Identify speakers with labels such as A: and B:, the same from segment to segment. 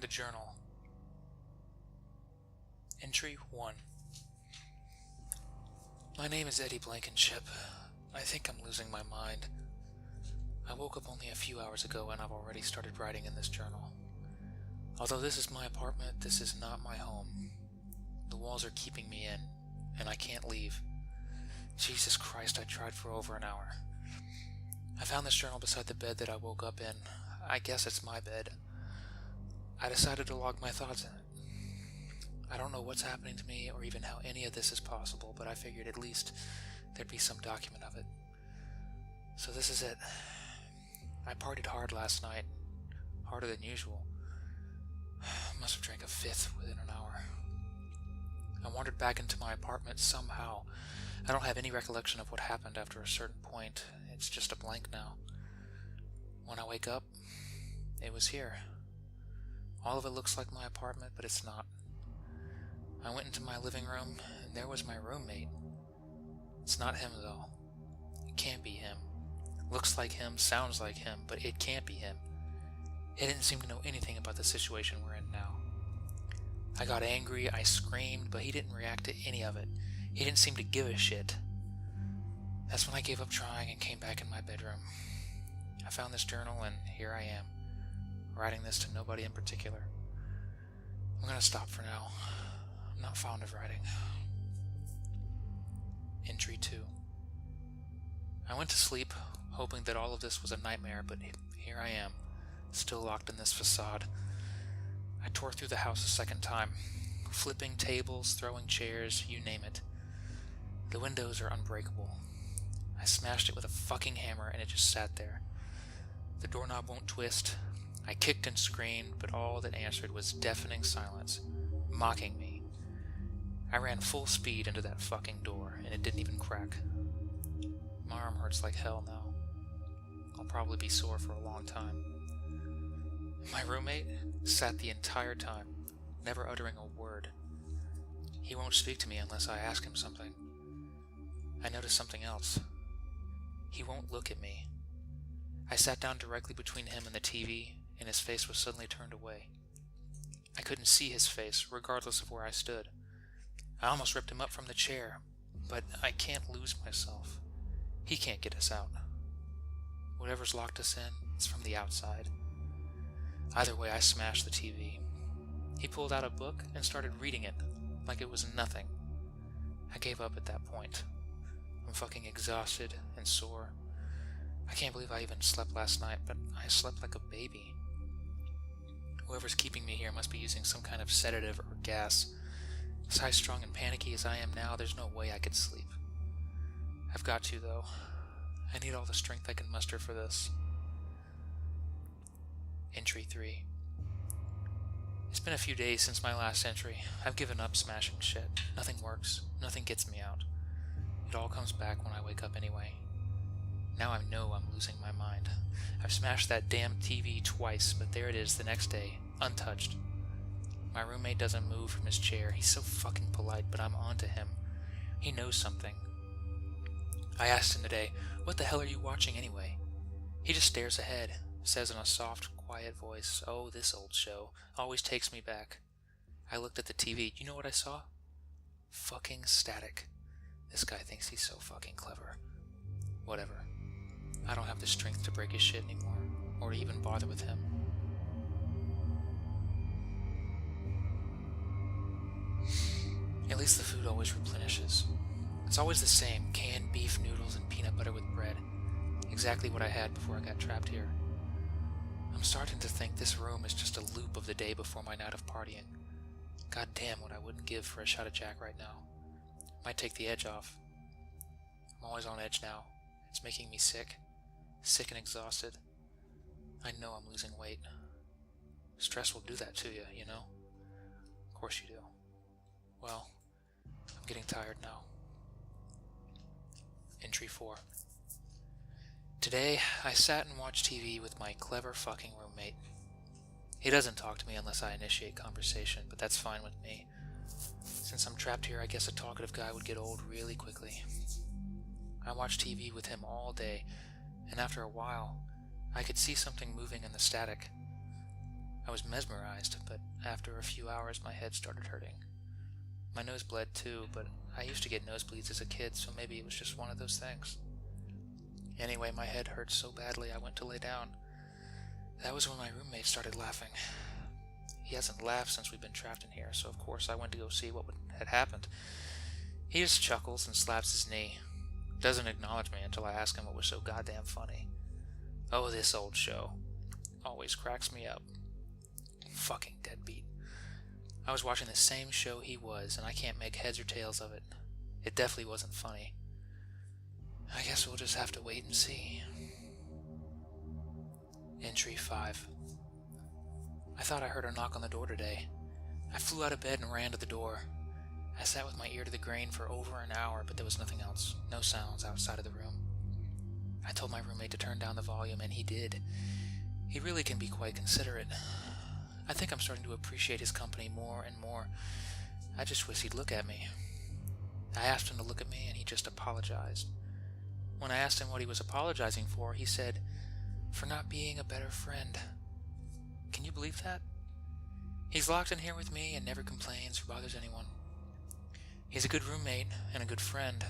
A: The Journal. Entry 1. My name is Eddie Blankenship. I think I'm losing my mind. I woke up only a few hours ago and I've already started writing in this journal. Although this is my apartment, this is not my home. The walls are keeping me in, and I can't leave. Jesus Christ, I tried for over an hour. I found this journal beside the bed that I woke up in. I guess it's my bed. I decided to log my thoughts in it. I don't know what's happening to me or even how any of this is possible, but I figured at least there'd be some document of it. So this is it. I partied hard last night, harder than usual. Must have drank a fifth within an hour. I wandered back into my apartment somehow. I don't have any recollection of what happened after a certain point. It's just a blank now. When I wake up, it was here. All of it looks like my apartment, but it's not. I went into my living room, and there was my roommate. It's not him, though. It can't be him. Looks like him, sounds like him, but it can't be him. He didn't seem to know anything about the situation we're in now. I got angry, I screamed, but he didn't react to any of it. He didn't seem to give a shit. That's when I gave up trying and came back in my bedroom. I found this journal, and here I am, writing this to nobody in particular. I'm gonna stop for now. I'm not fond of writing. Entry 2. I went to sleep, hoping that all of this was a nightmare, but here I am, still locked in this facade. I tore through the house a second time, flipping tables, throwing chairs, you name it. The windows are unbreakable. I smashed it with a fucking hammer and it just sat there. The doorknob won't twist. I kicked and screamed, but all that answered was deafening silence, mocking me. I ran full speed into that fucking door, and it didn't even crack. My arm hurts like hell now. I'll probably be sore for a long time. My roommate sat the entire time, never uttering a word. He won't speak to me unless I ask him something. I noticed something else. He won't look at me. I sat down directly between him and the TV, and his face was suddenly turned away. I couldn't see his face, regardless of where I stood. I almost ripped him up from the chair, but I can't lose myself. He can't get us out. Whatever's locked us in, it's from the outside. Either way, I smashed the TV. He pulled out a book and started reading it, like it was nothing. I gave up at that point. I'm fucking exhausted and sore. I can't believe I even slept last night, but I slept like a baby. Whoever's keeping me here must be using some kind of sedative or gas. As high-strung and panicky as I am now, there's no way I could sleep. I've got to, though. I need all the strength I can muster for this. Entry 3. It's been a few days since my last entry. I've given up smashing shit. Nothing works. Nothing gets me out. It all comes back when I wake up anyway. Now I know I'm losing my mind. I've smashed that damn TV twice, but there it is the next day, untouched. My roommate doesn't move from his chair. He's so fucking polite, but I'm on to him. He knows something. I asked him today, "What the hell are you watching anyway?" He just stares ahead, says in a soft, quiet voice, "Oh, this old show. Always takes me back." I looked at the TV. You know what I saw? Fucking static. This guy thinks he's so fucking clever. Whatever. I don't have the strength to break his shit anymore, or to even bother with him. At least the food always replenishes. It's always the same, canned beef noodles and peanut butter with bread. Exactly what I had before I got trapped here. I'm starting to think this room is just a loop of the day before my night of partying. God damn what I wouldn't give for a shot of Jack right now. Might take the edge off. I'm always on edge now. It's making me sick. Sick and exhausted. I know I'm losing weight. Stress will do that to you, you know? Of course you do. Well, I'm getting tired now. Entry 4. Today, I sat and watched TV with my clever fucking roommate. He doesn't talk to me unless I initiate conversation, but that's fine with me. Since I'm trapped here, I guess a talkative guy would get old really quickly. I watched TV with him all day, and after a while, I could see something moving in the static. I was mesmerized, but after a few hours my head started hurting. My nose bled too, but I used to get nosebleeds as a kid, so maybe it was just one of those things. Anyway, my head hurt so badly I went to lay down. That was when my roommate started laughing. He hasn't laughed since we've been trapped in here, so of course I went to go see what had happened. He just chuckles and slaps his knee. Doesn't acknowledge me until I ask him what was so goddamn funny. Oh, this old show. Always cracks me up. Fucking deadbeat. I was watching the same show he was, and I can't make heads or tails of it. It definitely wasn't funny. I guess we'll just have to wait and see. Entry 5. I thought I heard a knock on the door today. I flew out of bed and ran to the door. I sat with my ear to the grain for over an hour, but there was nothing else. No sounds outside of the room. I told my roommate to turn down the volume, and he did. He really can be quite considerate. I think I'm starting to appreciate his company more and more. I just wish he'd look at me. I asked him to look at me, and he just apologized. When I asked him what he was apologizing for, he said, "For not being a better friend." Can you believe that? He's locked in here with me and never complains or bothers anyone. He's a good roommate and a good friend.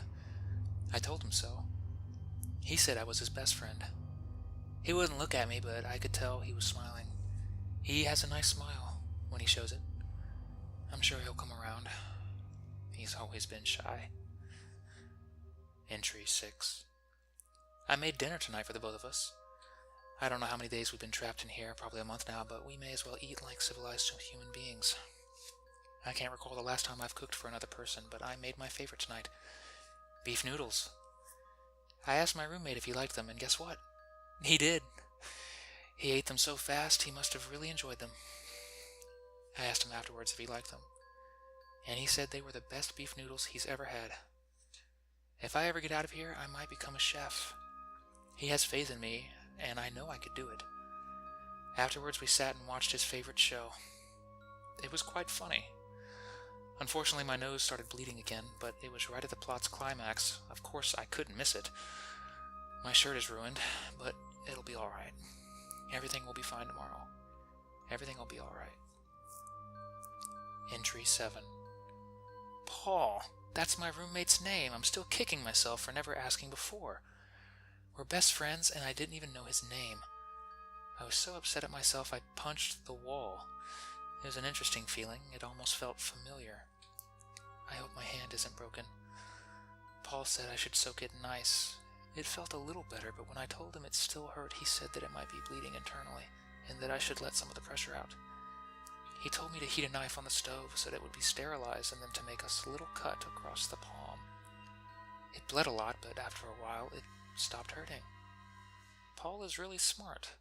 A: I told him so. He said I was his best friend. He wouldn't look at me, but I could tell he was smiling. He has a nice smile when he shows it. I'm sure he'll come around. He's always been shy. Entry 6. I made dinner tonight for the both of us. I don't know how many days we've been trapped in here, probably a month now, but we may as well eat like civilized human beings. I can't recall the last time I've cooked for another person, but I made my favorite tonight. Beef noodles. I asked my roommate if he liked them, and guess what? He did. He ate them so fast, he must have really enjoyed them. I asked him afterwards if he liked them, and he said they were the best beef noodles he's ever had. If I ever get out of here, I might become a chef. He has faith in me, and I know I could do it. Afterwards, we sat and watched his favorite show. It was quite funny. Unfortunately, my nose started bleeding again, but it was right at the plot's climax. Of course, I couldn't miss it. My shirt is ruined, but it'll be alright. Everything will be fine tomorrow. Everything will be alright. Entry 7. Paul. That's my roommate's name. I'm still kicking myself for never asking before. We're best friends, and I didn't even know his name. I was so upset at myself I punched the wall. It was an interesting feeling. It almost felt familiar. I hope my hand isn't broken. Paul said I should soak it in ice. It felt a little better, but when I told him it still hurt, he said that it might be bleeding internally, and that I should let some of the pressure out. He told me to heat a knife on the stove so that it would be sterilized, and then to make a little cut across the palm. It bled a lot, but after a while, it stopped hurting. Paul is really smart.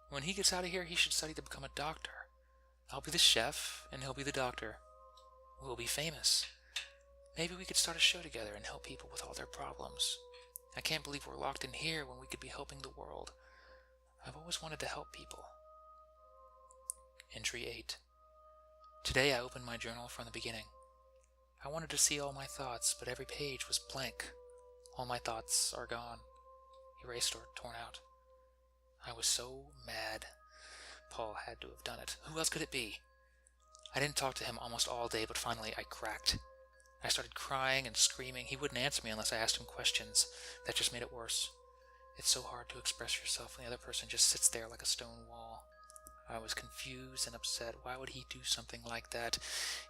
A: When he gets out of here, he should study to become a doctor. I'll be the chef, and he'll be the doctor. We'll be famous. Maybe we could start a show together and help people with all their problems. I can't believe we're locked in here when we could be helping the world. I've always wanted to help people. Entry 8. Today I opened my journal from the beginning. I wanted to see all my thoughts, but every page was blank. All my thoughts are gone, erased or torn out. I was so mad. Paul had to have done it. Who else could it be? I didn't talk to him almost all day, but finally I cracked. I started crying and screaming. He wouldn't answer me unless I asked him questions. That just made it worse. It's so hard to express yourself when the other person just sits there like a stone wall. I was confused and upset. Why would he do something like that?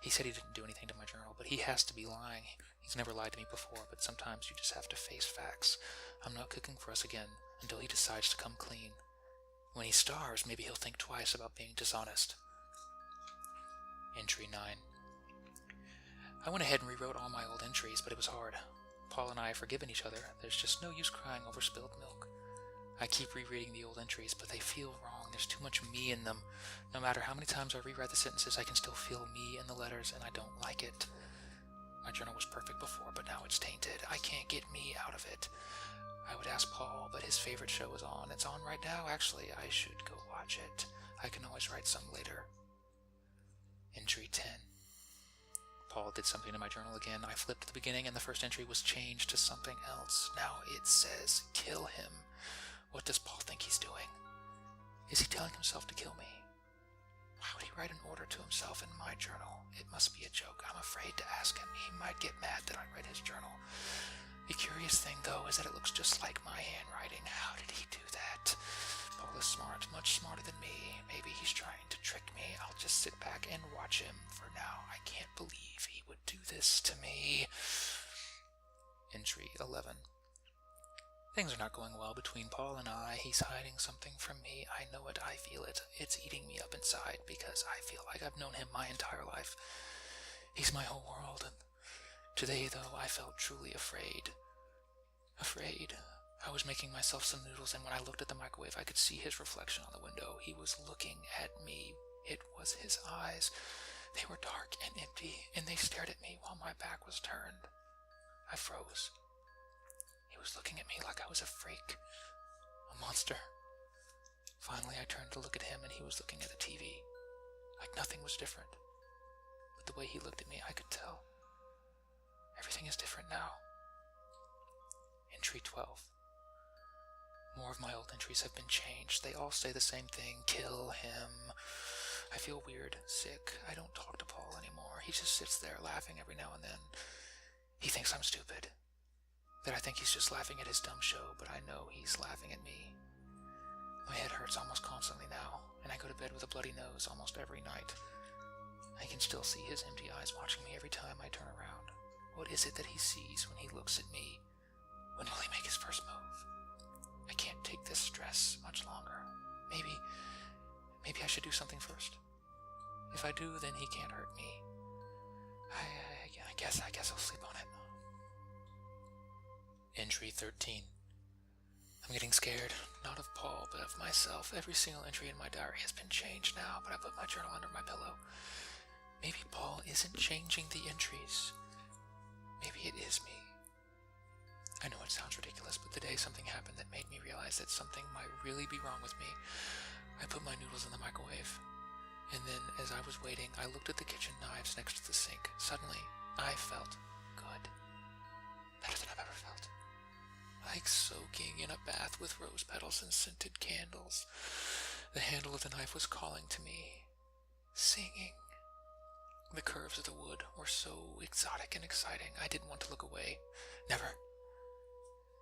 A: He said he didn't do anything to my journal, but he has to be lying. He's never lied to me before, but sometimes you just have to face facts. I'm not cooking for us again until he decides to come clean. When he starves, maybe he'll think twice about being dishonest. Entry 9. I went ahead and rewrote all my old entries, but it was hard. Paul and I have forgiven each other. There's just no use crying over spilled milk. I keep rereading the old entries, but they feel wrong. There's too much me in them. No matter how many times I rewrite the sentences, I can still feel me in the letters, and I don't like it. My journal was perfect before, but now it's tainted. I can't get me out of it. I would ask Paul, but his favorite show is on. It's on right now, actually. I should go watch it. I can always write some later. Entry 10. Paul did something to my journal again. I flipped to the beginning, and the first entry was changed to something else. Now it says, kill him. What does Paul think he's doing? Is he telling himself to kill me? write an order to himself in my journal? It must be a joke. I'm afraid to ask him. He might get mad that I read his journal. The curious thing, though, is that it looks just like my handwriting. How did he do that? Paul is smart, much smarter than me. Maybe he's trying to trick me. I'll just sit back and watch him for now. I can't believe he would do this to me. Entry 11. Things are not going well between Paul and I. He's hiding something from me. I know it. I feel it. It's eating me up inside because I feel like I've known him my entire life. He's my whole world. And today, though, I felt truly afraid. I was making myself some noodles, and when I looked at the microwave, I could see his reflection on the window. He was looking at me. It was his eyes. They were dark and empty, and they stared at me while my back was turned. I froze. He was looking at me like I was a freak, a monster. Finally, I turned to look at him, and he was looking at the TV. Like nothing was different. But the way he looked at me, I could tell. Everything is different now. Entry 12. More of my old entries have been changed. They all say the same thing. Kill him. I feel weird, sick. I don't talk to Paul anymore. He just sits there laughing every now and then. He thinks I'm stupid. That I think he's just laughing at his dumb show, but I know he's laughing at me. My head hurts almost constantly now, and I go to bed with a bloody nose almost every night. I can still see his empty eyes watching me every time I turn around. What is it that he sees when he looks at me? When will he make his first move? I can't take this stress much longer. Maybe I should do something first. If I do, then he can't hurt me. I guess I'll sleep on it. Entry 13. I'm getting scared, not of Paul, but of myself. Every single entry in my diary has been changed now, but I put my journal under my pillow. Maybe Paul isn't changing the entries. Maybe it is me. I know it sounds ridiculous, but today something happened that made me realize that something might really be wrong with me. I put my noodles in the microwave, and then as I was waiting, I looked at the kitchen knives next to the sink. Suddenly, I felt good. Better than I've ever felt. Like soaking in a bath with rose petals and scented candles. The handle of the knife was calling to me, singing. The curves of the wood were so exotic and exciting, I didn't want to look away. Never.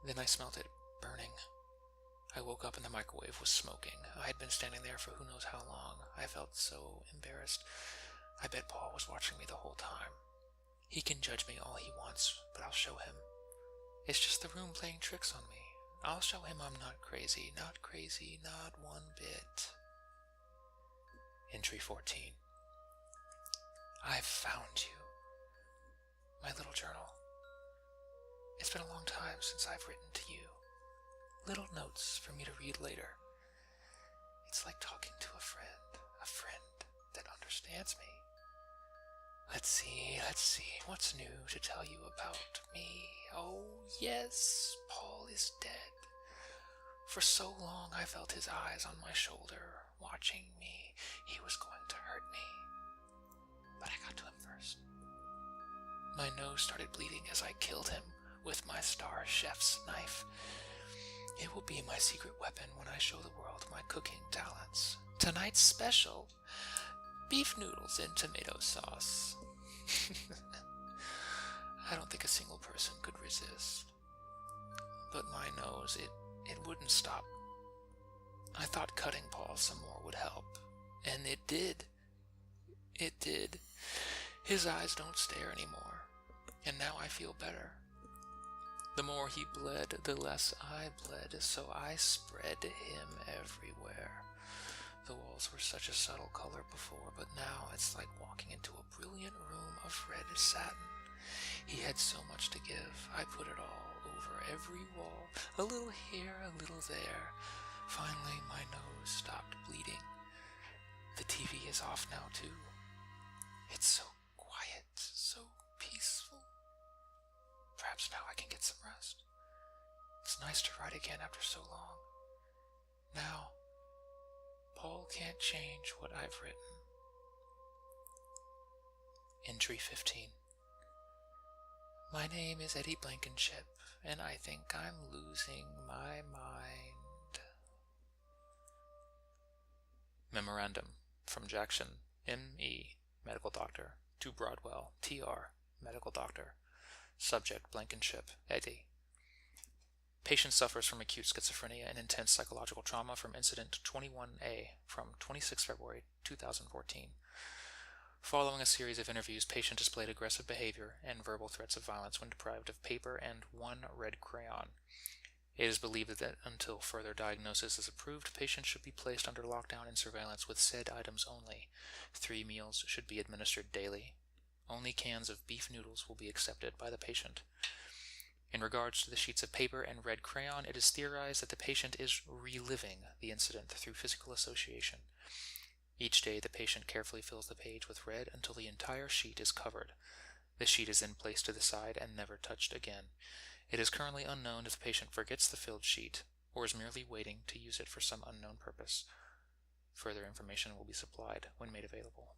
A: Then I smelt it burning. I woke up and the microwave was smoking. I had been standing there for who knows how long. I felt so embarrassed. I bet Paul was watching me the whole time. He can judge me all he wants, but I'll show him. It's just the room playing tricks on me. I'll show him I'm not crazy, not one bit. Entry 14. I've found you. My little journal. It's been a long time since I've written to you. Little notes for me to read later. It's like talking to a friend that understands me. Let's see, what's new to tell you about me? Oh, yes, Paul is dead. For so long I felt his eyes on my shoulder, watching me. He was going to hurt me. But I got to him first. My nose started bleeding as I killed him with my star chef's knife. It will be my secret weapon when I show the world my cooking talents. Tonight's special, beef noodles in tomato sauce. I don't think a single person could resist. But my nose, it wouldn't stop. I thought cutting Paul some more would help. And it did. It did. His eyes don't stare anymore. And now I feel better. The more he bled, the less I bled, so I spread him everywhere. The walls were such a subtle color before, but now it's like walking into a brilliant room of red satin. He had so much to give. I put it all over every wall, a little here, a little there. Finally, my nose stopped bleeding. The TV is off now, too. It's so quiet, so peaceful. Perhaps now I can get some rest. It's nice to write again after so long. Now, Paul can't change what I've written. Entry 15. My name is Eddie Blankenship, and I think I'm losing my mind. Memorandum from Jackson M.E., medical doctor, to Broadwell, T.R., medical doctor. Subject, Blankenship, Eddie. Patient suffers from acute schizophrenia and intense psychological trauma from incident 21A from 26 February 2014. Following a series of interviews, patient displayed aggressive behavior and verbal threats of violence when deprived of paper and one red crayon. It is believed that until further diagnosis is approved, patients should be placed under lockdown and surveillance with said items only. 3 meals should be administered daily. Only cans of beef noodles will be accepted by the patient. In regards to the sheets of paper and red crayon, it is theorized that the patient is reliving the incident through physical association. Each day, the patient carefully fills the page with red until the entire sheet is covered. The sheet is then placed to the side and never touched again. It is currently unknown if the patient forgets the filled sheet or is merely waiting to use it for some unknown purpose. Further information will be supplied when made available.